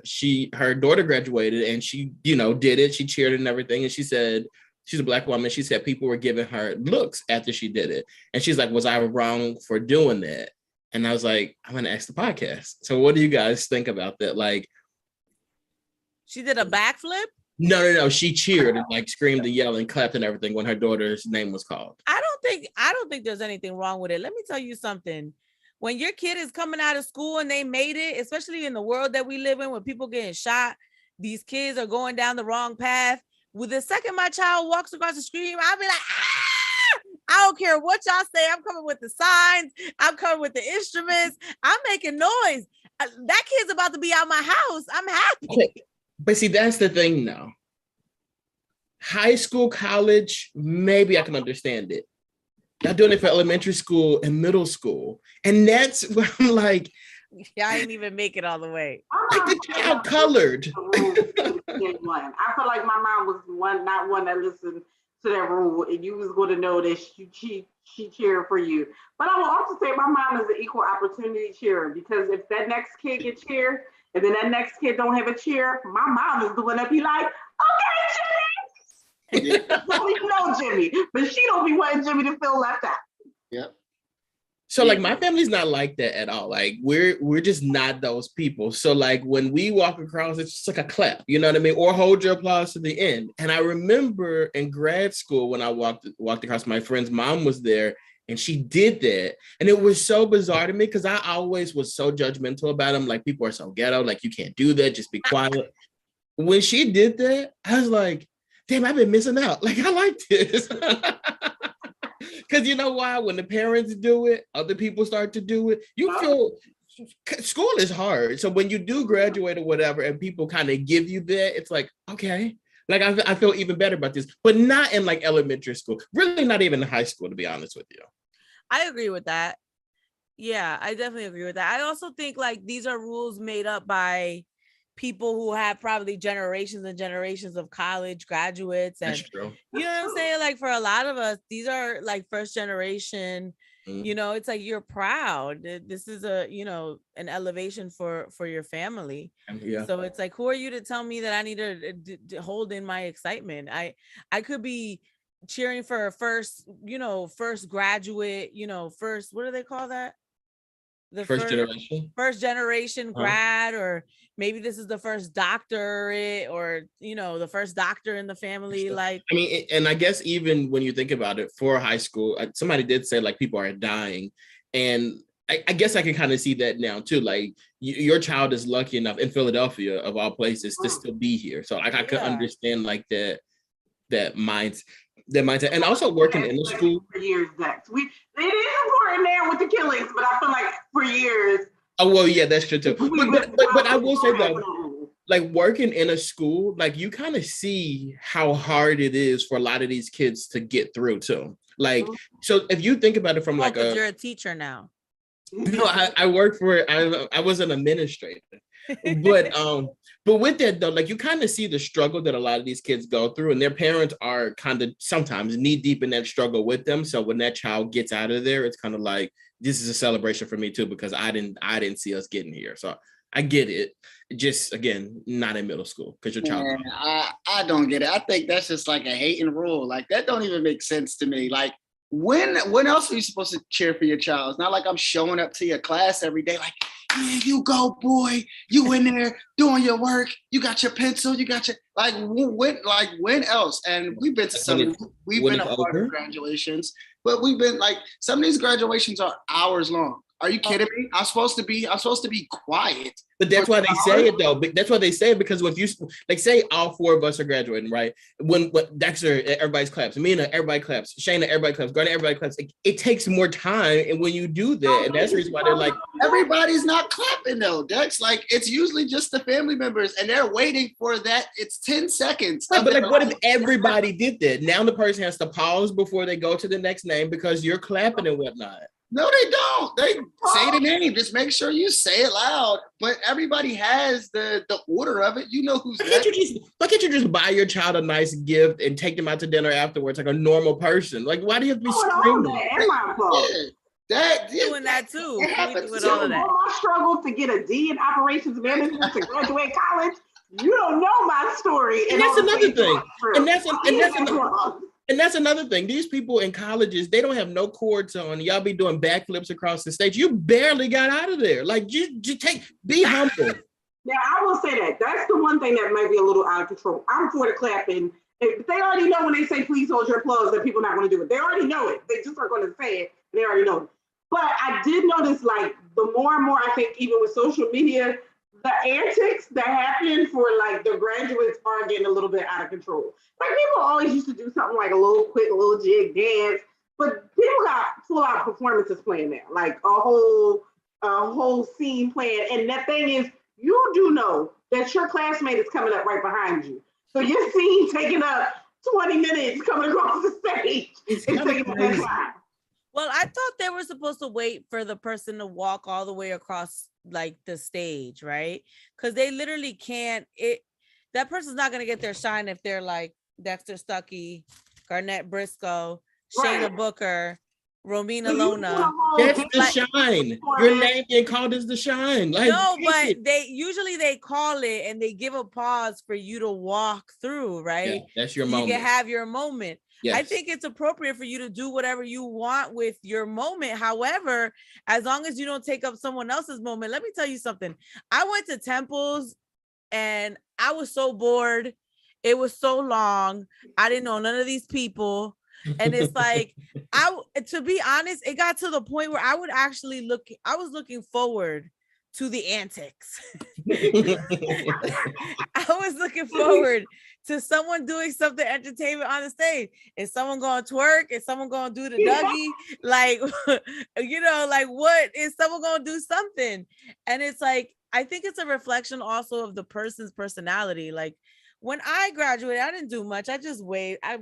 [SPEAKER 3] her daughter graduated and she, did it. She cheered and everything. And she said, she's a Black woman. She said people were giving her looks after she did it. And she's like, was I wrong for doing that? And I was like, I'm going to ask the podcast. So what do you guys think about that? Like,
[SPEAKER 1] she did a backflip?
[SPEAKER 3] No. She cheered and like screamed and yelled and clapped and everything when her daughter's name was called.
[SPEAKER 1] I don't think there's anything wrong with it. Let me tell you something. When your kid is coming out of school and they made it, especially in the world that we live in, when people getting shot, these kids are going down the wrong path. With the second my child walks across the street, I'll be like, ah! I don't care what y'all say. I'm coming with the signs. I'm coming with the instruments. I'm making noise. That kid's about to be out my house. I'm happy.
[SPEAKER 3] Okay. But see, that's the thing now. High school, college, maybe I can understand it. Y'all doing it for elementary school and middle school. And that's where I'm like,
[SPEAKER 1] Yeah, I didn't even make it all the way.
[SPEAKER 3] Like the child colored.
[SPEAKER 2] I feel like my mom was not one that listened to that rule, and you was going to know that she cheered for you. But I will also say my mom is an equal opportunity cheerer, because if that next kid gets cheered and then that next kid don't have a cheer, my mom is the one that be like, okay, Jimmy. Don't even know Jimmy, but she don't be wanting Jimmy to feel left out.
[SPEAKER 4] Yep.
[SPEAKER 3] So like my family's not like that at all. Like we're just not those people. So like when we walk across, it's just like a clap, you know what I mean? Or hold your applause to the end. And I remember in grad school when I walked across, my friend's mom was there and she did that. And it was so bizarre to me because I always was so judgmental about them. Like people are so ghetto, like you can't do that, just be quiet. When she did that, I was like, damn, I've been missing out. Like I like this. Because you know why? When the parents do it, other people start to do it. You feel school is hard. So when you do graduate or whatever, and people kind of give you that, it's like, okay. Like I feel even better about this, but not in like elementary school. Really not even in high school, to be honest with you.
[SPEAKER 1] I agree with that. Yeah, I definitely agree with that. I also think like these are rules made up by people who have probably generations and generations of college graduates. And
[SPEAKER 3] That's true.
[SPEAKER 1] You know what I'm saying? Like for a lot of us, these are like first generation, you know, it's like you're proud. This is a, you know, an elevation for your family.
[SPEAKER 3] Yeah.
[SPEAKER 1] So it's like, who are you to tell me that I need to hold in my excitement? I could be cheering for first, you know, first graduate, you know, first, what do they call that? The
[SPEAKER 3] first
[SPEAKER 1] generation grad, or maybe this is the first doctorate, or you know, the first doctor in the family. Like, I
[SPEAKER 3] mean, and I guess even when you think about it, for high school, somebody did say like people are dying, and I guess I can kind of see that now too. Like your child is lucky enough in Philadelphia, of all places, to still be here. So like I could understand like that mindset. And also working in the school
[SPEAKER 2] for years. It is important now with the killings, but I feel like for years.
[SPEAKER 3] Oh well, yeah, that's true too. But I will say that, like working in a school, like you kind of see how hard it is for a lot of these kids to get through too. Like, so if you think about it from like
[SPEAKER 1] you're a teacher now.
[SPEAKER 3] No, I work for. I was an administrator, but with that though, like you kind of see the struggle that a lot of these kids go through, and their parents are kind of sometimes knee deep in that struggle with them. So when that child gets out of there, it's kind of like this is a celebration for me too, because I didn't see us getting here. So I get it. Just again, not in middle school because your child.
[SPEAKER 4] I don't get it. I think that's just like a hating rule. Like that don't even make sense to me. Like. When else are you supposed to cheer for your child? It's not like I'm showing up to your class every day like, yeah, you go, boy. You in there doing your work. You got your pencil. You got your when else? And we've been to we've been a part of graduations, but we've been like some of these graduations are hours long. Are you kidding me? I'm supposed to be quiet.
[SPEAKER 3] But that's why they say it though. That's why they say it, because if you like say all four of us are graduating, right? When Dexter, everybody's claps. Mina, everybody claps. Shana, everybody claps. Garnett, everybody claps. It takes more time, and when you do that, and that's the reason why they're like
[SPEAKER 4] everybody's not clapping though. Dex, like it's usually just the family members, and they're waiting for that. It's 10 seconds.
[SPEAKER 3] Right, but like, what if everybody did that? Now the person has to pause before they go to the next name because you're clapping and whatnot.
[SPEAKER 4] No, they don't. They say the name. Just make sure you say it loud. But everybody has the order of it. You know who's
[SPEAKER 3] why can't you just buy your child a nice gift and take them out to dinner afterwards like a normal person? Like, why do you have to be screaming?
[SPEAKER 1] Doing that too.
[SPEAKER 2] My struggle to get a D in operations management to graduate college. You don't know my story.
[SPEAKER 3] And that's another thing. And that's another thing. These people in colleges, they don't have no cords on. Y'all be doing backflips across the stage. You barely got out of there. Like, be humble.
[SPEAKER 2] Now, I will say that. That's the one thing that might be a little out of control. I'm for the clapping. They already know when they say, please hold your applause, that people are not going to do it. They already know it. They just are going to say it. They already know it. But I did notice, like, the more and more, I think, even with social media, the antics that happen for like the graduates are getting a little bit out of control. Like people always used to do something like a little jig dance, but people got full out performances playing now, like a whole scene playing. And that thing is, you do know that your classmate is coming up right behind you. So your scene taking up 20 minutes coming across the stage. It's taking that time.
[SPEAKER 1] Well, I thought they were supposed to wait for the person to walk all the way across like the stage, right? Because they literally can't. That person's not gonna get their shine if they're like Dexter, Stuckey, Garnett, Briscoe, Shayna Booker, Romina Lona.
[SPEAKER 3] That's the shine. Your name getting called is the shine. Like,
[SPEAKER 1] no, but they call it and they give a pause for you to walk through, right?
[SPEAKER 3] Yeah, that's your moment.
[SPEAKER 1] You can have your moment.
[SPEAKER 3] Yes.
[SPEAKER 1] I think it's appropriate for you to do whatever you want with your moment. However, as long as you don't take up someone else's moment, let me tell you something. I went to temples and I was so bored. It was so long. I didn't know none of these people. And it's like, to be honest, it got to the point where I was looking forward to the antics. I was looking forward to someone doing something entertainment on the stage. Is someone going to twerk? Is someone going to do the Dougie? Like, like what? Is someone going to do something? And it's like, I think it's a reflection also of the person's personality. Like when I graduated, I didn't do much. I just waved. I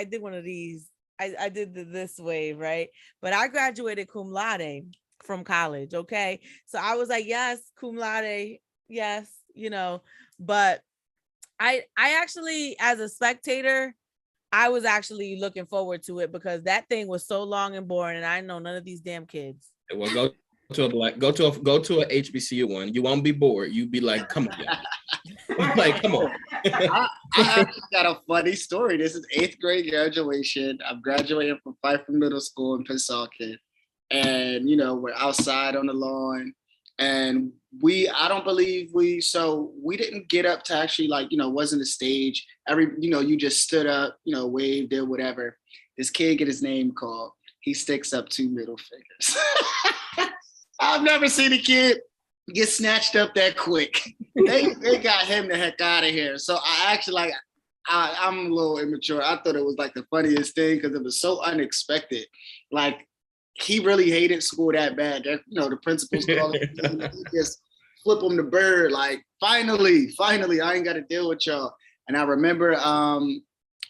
[SPEAKER 1] did one of these. I did this wave, right? But I graduated cum laude from college. Okay. So I was like, yes, cum laude. Yes. But I actually, as a spectator, I was actually looking forward to it because that thing was so long and boring and I know none of these damn kids.
[SPEAKER 3] Well, go to a HBCU one. You won't be bored. You be like, come on, y'all. Like, come on.
[SPEAKER 4] I actually got a funny story. This is 8th grade graduation. I'm graduating from Pfeiffer Middle School in Pensacola. And, we're outside on the lawn. And I don't believe we didn't get up to actually wasn't a stage. You just stood up, waved, did whatever. This kid get his name called. He sticks up 2 middle fingers. I've never seen a kid get snatched up that quick. They got him the heck out of here. So I actually I'm a little immature. I thought it was like the funniest thing because it was so unexpected. Like he really hated school that bad. The principal's calling him, just flip him the bird. Like finally, I ain't got to deal with y'all. And I remember,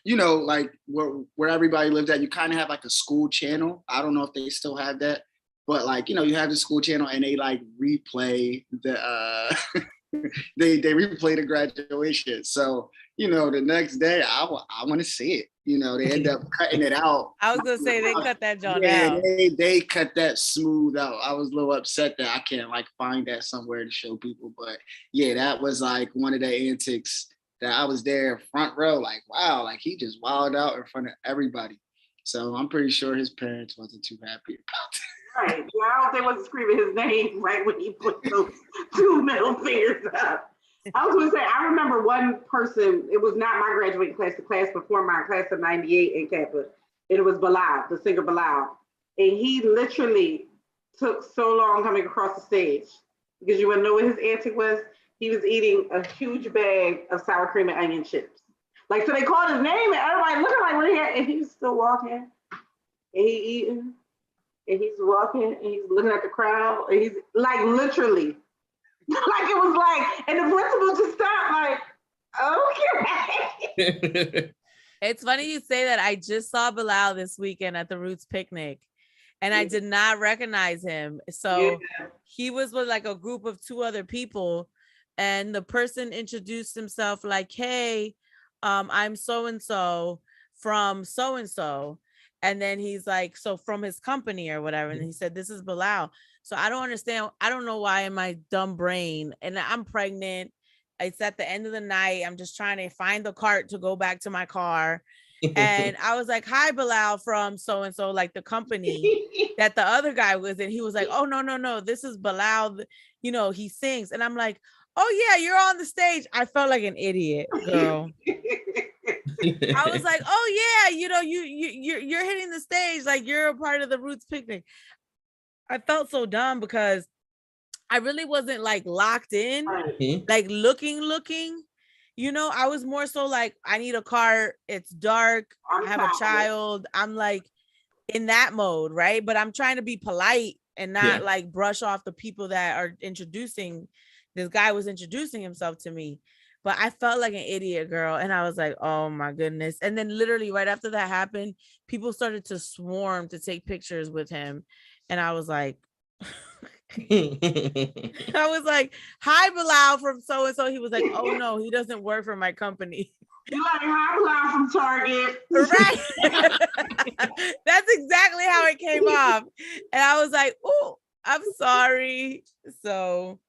[SPEAKER 4] like where everybody lived at, you kind of have like a school channel. I don't know if they still have that. But you have the school channel and they replay the they replay the graduation. So, the next day I want to see it. They end up cutting it out.
[SPEAKER 1] I was gonna say they cut that joint out.
[SPEAKER 4] They cut that smooth out. I was a little upset that I can't find that somewhere to show people. But yeah, that was one of the antics that I was there front row. Like, wow, he just wilded out in front of everybody. So I'm pretty sure his parents wasn't too happy about it.
[SPEAKER 2] Right. Well, I don't think wasn't screaming his name right when he put those 2 middle fingers up. I was going to say, I remember one person, it was not my graduating class, the class before my class of 98 in Kappa. And it was Bilal, the singer Bilal. And he literally took so long coming across the stage because you want to know what his antic was? He was eating a huge bag of sour cream and onion chips. So they called his name and everybody looking where he at, and he was still walking and he eating. And he's walking and he's looking at the crowd and he's literally it was and the principal just stopped okay.
[SPEAKER 1] It's funny you say that. I just saw Bilal this weekend at the Roots picnic and I did not recognize him. So he was with a group of 2 other people and the person introduced himself hey, I'm so-and-so from so-and-so. And then he's like, so from his company or whatever. And he said, this is Bilal. So I don't understand. I don't know why in my dumb brain, and I'm pregnant. It's at the end of the night. I'm just trying to find the cart to go back to my car. And I was like, hi, Bilal from so-and-so, the company that the other guy was in. He was like, oh, no. This is Bilal. He sings. And I'm like, oh yeah, you're on the stage. I felt like an idiot, girl. I was like, oh yeah, you're hitting the stage, you're a part of the Roots picnic. I felt so dumb because I really wasn't locked in, looking. I was more so I need a car. It's dark. I have a child. I'm in that mode, right? But I'm trying to be polite and not brush off the people that are introducing. This guy was introducing himself to me. But I felt like an idiot, girl. And I was like, oh my goodness. And then literally right after that happened, people started to swarm to take pictures with him. And I was like, I was like, hi, Bilal from so-and-so. He was like, oh no, he doesn't work for my company.
[SPEAKER 2] You like, hi, Bilal from Target.
[SPEAKER 1] Right. That's exactly how it came off. And I was like, oh, I'm sorry. So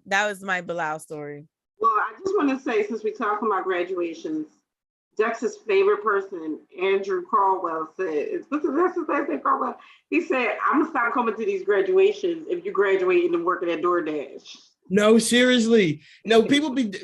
[SPEAKER 1] that was my Bilal story.
[SPEAKER 2] Well, I just want to say, since we're talking about graduations, Dexter's favorite person, Andrew Caldwell, said, what's the Dexter's last name, Caldwell? He said, I'm going to stop coming to these graduations if you graduate and working at DoorDash.
[SPEAKER 3] No, seriously. No, people be,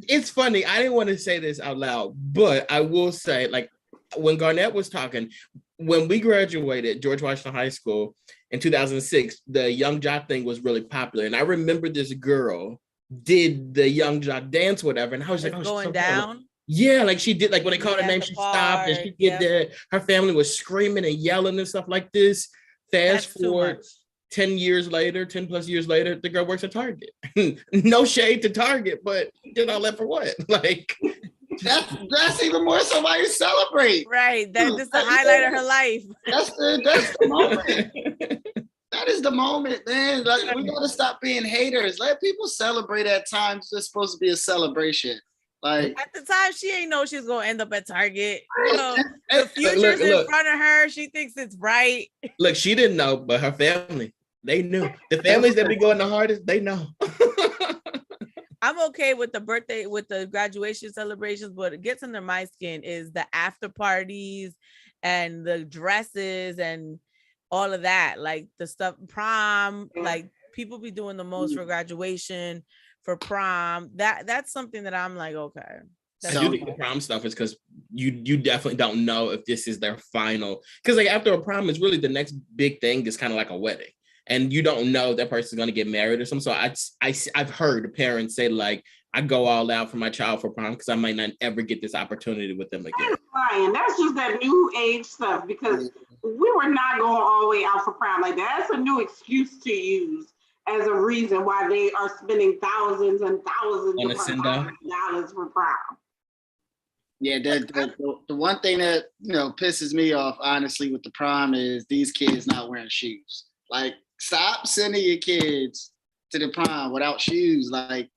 [SPEAKER 3] it's funny. I didn't want to say this out loud, but I will say, like, when Garnett was talking, when we graduated George Washington High School in 2006, the Young Jock thing was really popular. And I remember this girl did the Young Jock dance, whatever. And I was like, oh,
[SPEAKER 1] going down.
[SPEAKER 3] Yeah, like she did, like when they called her name, she stopped and she did that. Her family was screaming and yelling and stuff like this. Fast forward 10 plus years later, the girl works at Target. No shade to Target, but you did all that for what? Like
[SPEAKER 4] that's even more so why you celebrate.
[SPEAKER 1] Right. That's the highlight of her life.
[SPEAKER 4] That's the moment. That is the moment, man. Like, we gotta stop being haters. Let people celebrate at times. It's supposed to be a celebration. Like
[SPEAKER 1] at the time, she ain't know she was gonna end up at Target. You know, the future's in front of her. She thinks it's bright.
[SPEAKER 3] Look, she didn't know, but her family, they knew. The families that be going the hardest, they know.
[SPEAKER 1] I'm okay with the birthday, with the graduation celebrations, but it gets under my skin is the after parties and the dresses and all of that, like the stuff, prom, like people be doing the most for graduation. For prom, that's something that I'm like, okay.
[SPEAKER 3] I do think the prom stuff is because you definitely don't know if this is their final, because like after a prom is really the next big thing is kind of like a wedding, and you don't know if that person's going to get married or something. So I've heard parents say like, I go all out for my child for prom because I might not ever get this opportunity with them again.
[SPEAKER 2] That's just that new age stuff, because we were not going all the way out for prom. Like that's a new excuse to use as a reason why they are spending thousands and thousands of dollars for prom.
[SPEAKER 4] Yeah, the one thing that pisses me off, honestly, with the prom is these kids not wearing shoes. Like, stop sending your kids to the prom without shoes. Like,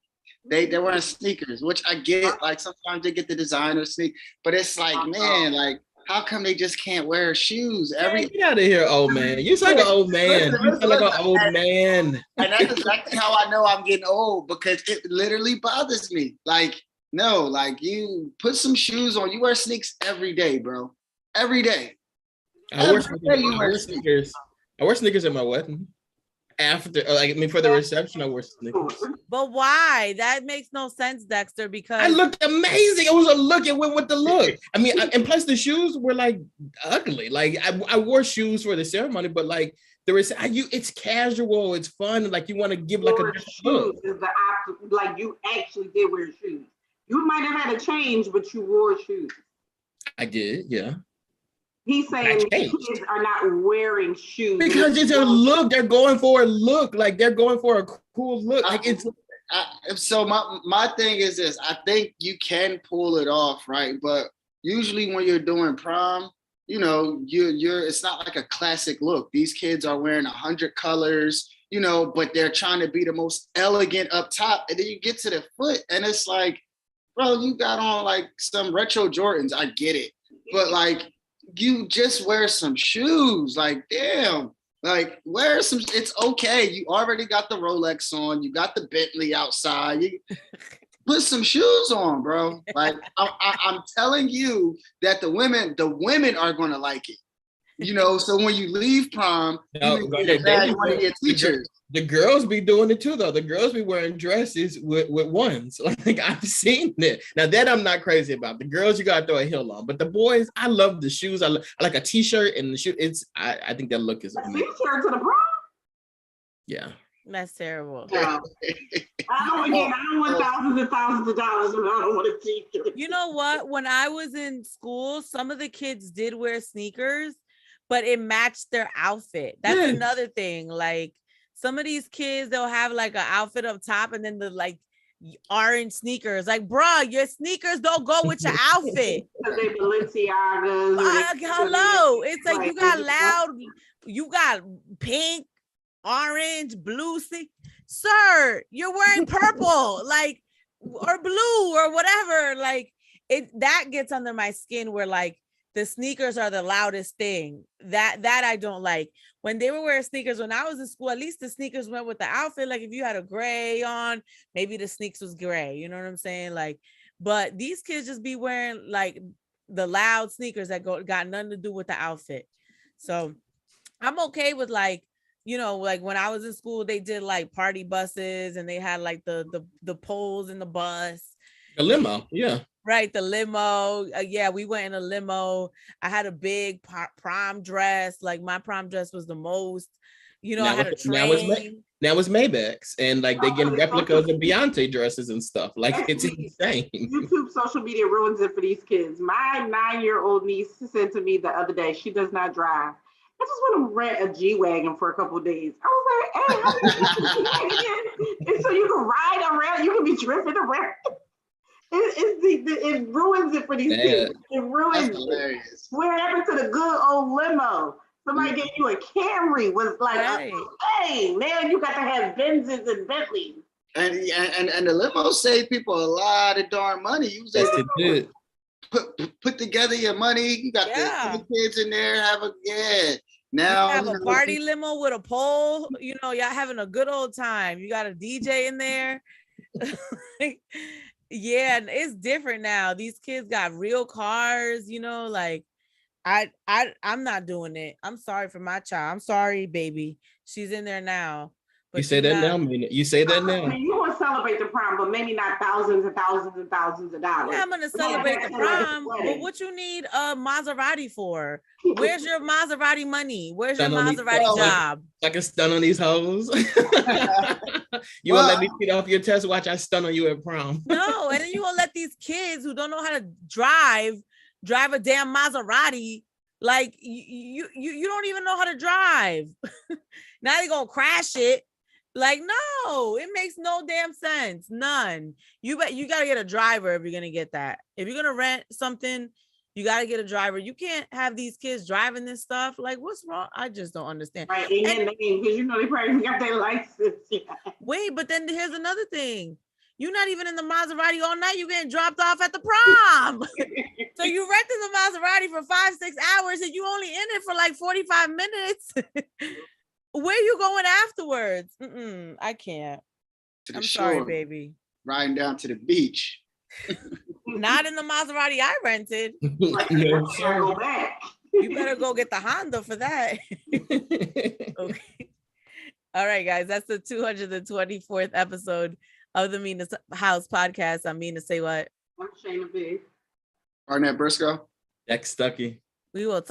[SPEAKER 4] they're wearing sneakers, which I get. Like, sometimes they get the designer sneak, but it's like, man, like, how come they just can't wear shoes?
[SPEAKER 3] Get out of here, old man. You sound like an old man. You sound like an old man.
[SPEAKER 4] And that's exactly how I know I'm getting old, because it literally bothers me. Like, no, like, you put some shoes on. You wear sneaks every day, bro. Every day.
[SPEAKER 3] I wear sneakers. I wear sneakers at my wedding. For the reception, I wore sneakers.
[SPEAKER 1] But why? That makes no sense, Dexter, because
[SPEAKER 3] I looked amazing. It was a look. It went with the look. I mean, and plus the shoes were like ugly. Like I wore shoes for the ceremony, but like it's casual, it's fun. Like you want to give like a
[SPEAKER 2] shoes is the opposite. Like you actually did wear shoes. You might have had a change, but you wore shoes.
[SPEAKER 3] I did, yeah.
[SPEAKER 2] He's saying kids are not wearing shoes
[SPEAKER 3] because it's a look. They're going for a look. Like they're going for a cool look. Like
[SPEAKER 4] so my thing is this. I think you can pull it off, right? But usually when you're doing prom, you're it's not like a classic look. These kids are wearing 100 colors, but they're trying to be the most elegant up top, and then you get to the foot, and it's like, bro, you got on like some retro Jordans. I get it, but like, you just wear some shoes. Like, damn, like wear some, it's okay. You already got the Rolex on, you got the Bentley outside. You put some shoes on, bro. Like I'm telling you that the women are gonna like it. So when you leave prom, you get one of your teachers.
[SPEAKER 3] The girls be doing it too, though. The girls be wearing dresses with ones. Like I've seen it. Now that I'm not crazy about. The girls, you gotta throw a heel on. But the boys, I love the shoes. I like a t-shirt and the shoe. I think that look is amazing.
[SPEAKER 2] T-shirt to the prom?
[SPEAKER 3] Yeah.
[SPEAKER 1] That's terrible.
[SPEAKER 2] Yeah. I don't want thousands and thousands of dollars, and I don't want a t-shirt.
[SPEAKER 1] You know what? When I was in school, some of the kids did wear sneakers, but it matched their outfit. That's another thing. Like, some of these kids, they'll have like an outfit up top and then the like orange sneakers. Like, bruh, your sneakers don't go with your outfit.
[SPEAKER 2] They Balenciagas.
[SPEAKER 1] Hello. It's like you got loud you got pink, orange, blue. Sir, you're wearing purple, like, or blue or whatever. Like that gets under my skin where like the sneakers are the loudest thing. That I don't like. When they were wearing sneakers when I was in school, at least the sneakers went with the outfit. Like if you had a gray on, maybe the sneaks was gray. You know what I'm saying? Like, but these kids just be wearing like the loud sneakers that got nothing to do with the outfit. So I'm okay with like, you know, like when I was in school, they did like party buses and they had like the poles in the bus.
[SPEAKER 3] A limo, yeah.
[SPEAKER 1] Right, the limo. Yeah, we went in a limo. I had a big prom dress. Like my prom dress was the most. You know, I had a train.
[SPEAKER 3] Now it's Maybachs, and like they get replicas of Beyonce dresses and stuff. Like it's insane.
[SPEAKER 2] YouTube social media ruins it for these kids. My 9-year-old niece said to me the other day, she does not drive. I just want to rent a G-Wagon for a couple of days. I was like, hey, how do you and so you can ride around, you can be drifting around. It ruins it for these kids. It ruins it. What happened to the good old limo? Somebody gave you a Camry, was like, hey, man, you got to have Benzes and Bentleys.
[SPEAKER 4] And the limo saved people a lot of darn money. You was able to put together your money. You got the kids in there, now
[SPEAKER 1] you have a party limo with a pole. You know, y'all having a good old time. You got a DJ in there. Yeah, and it's different now. These kids got real cars, you know, like I'm not doing it. I'm sorry for my child. I'm sorry, baby. She's in there now. But
[SPEAKER 3] you say that now, Mina. You say that now.
[SPEAKER 2] I mean, you want to celebrate the prom, but maybe not thousands and thousands and thousands of dollars.
[SPEAKER 1] Yeah, I'm gonna celebrate the prom, but what you need a Maserati for? Where's your Maserati money? Where's your Maserati job?
[SPEAKER 3] I can stun on these hoes. You won't let me get off your test. Watch I stun on you at prom.
[SPEAKER 1] No, and then you won't let these kids who don't know how to drive a damn Maserati. Like you don't even know how to drive. Now they gonna crash it. Like, no, it makes no damn sense. None. You gotta get a driver if you're gonna get that. If you're gonna rent something, you gotta get a driver. You can't have these kids driving this stuff. Like, what's wrong? I just don't understand.
[SPEAKER 2] Right, because you know they probably got their license. Yeah.
[SPEAKER 1] Wait, but then here's another thing. You're not even in the Maserati all night. You're getting dropped off at the prom. So you rented the Maserati for 5-6 hours and you only in it for like 45 minutes. Where you going afterwards? I can't. I'm sorry, baby.
[SPEAKER 4] Riding down to the beach.
[SPEAKER 1] Not in the Maserati I rented.
[SPEAKER 2] No, go back.
[SPEAKER 1] You better go get the Honda for that. Okay. All right, guys. That's the 224th episode of the Mina House podcast. I'm Mina SayWhat.
[SPEAKER 2] I'm Shana B.
[SPEAKER 4] Garnett, Briscoe.
[SPEAKER 3] Stuckey.
[SPEAKER 1] We will talk.